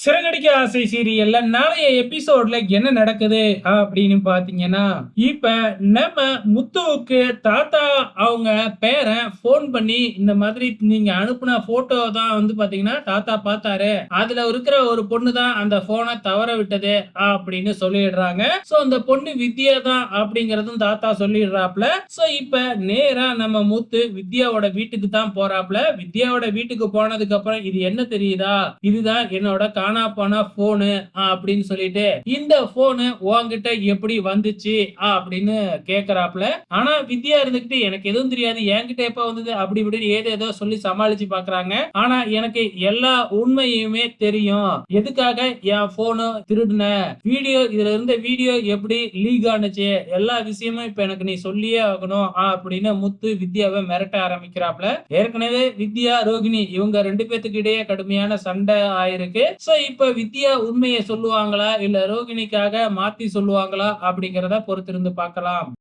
சிறகடிக்க ஆசை சீரியல்ல நாளைய எபிசோட்ல என்ன நடக்குது அப்படின்னு பாத்தீங்கன்னா, இப்ப நம்ம முத்துவுக்கு தாத்தா அவங்க பேரன் ஃபோன் பண்ணி இந்த மாதிரி நீங்க அனுப்புன போட்டோ தான் பாத்தீங்கன்னா தாத்தா பார்த்தாரு. அதுல இருக்கிற ஒரு பொண்ணு தான் அந்த போனை தவற விட்டது அப்படின்னு சொல்லிடுறாங்க. சோ அந்த பொண்ணு வித்யா தான் அப்படிங்கறதும் தாத்தா சொல்லிடுறாப்ல. சோ இப்ப நேரா நம்ம முத்து வித்யாவோட வீட்டுக்கு தான் போறாப்ல. வித்யாவோட வீட்டுக்கு போனதுக்கு அப்புறம் இது என்ன தெரியுதா? இதுதான் என்னோட காணா போன போனு அப்படின்னு சொல்லிட்டு இந்த போனு உன்கிட்ட எப்படி வந்துச்சு அப்படின்னு கேக்குறாப்ல. ஆனா வித்யா இருந்துகிட்டு எனக்கு எதுவும் தெரியாது, என்கிட்ட எப்ப வந்தது அப்படி இப்படின்னு ஏதோ சொல்லி சமாளிச்சு பாக்குறாங்க. ஆனா எனக்கு எல்லா உண்மையுமே தெரியும். எதுக்காக என் போனு திருடுன, இதுல இருந்த வீடியோ எப்படி லீக் ஆனுச்சு, எல்லா விஷயமும் இப்ப எனக்கு நீ சொல்லியே ஆகணும் அப்படின்னு முத்து வித்யாவை மிரட்ட ஆரம்பிக்கிறாப்ல. ஏற்கனவே வித்யா ரோகிணி இவங்க ரெண்டு பேத்துக்கு இடையே கடுமையான சண்டை ஆயிருக்கு. சோ இப்ப வித்யா உண்மையை சொல்லுவாங்களா இல்ல ரோகிணிக்காக மாத்தி சொல்லுவாங்களா அப்படிங்கறத பொறுத்திருந்து பார்க்கலாம்.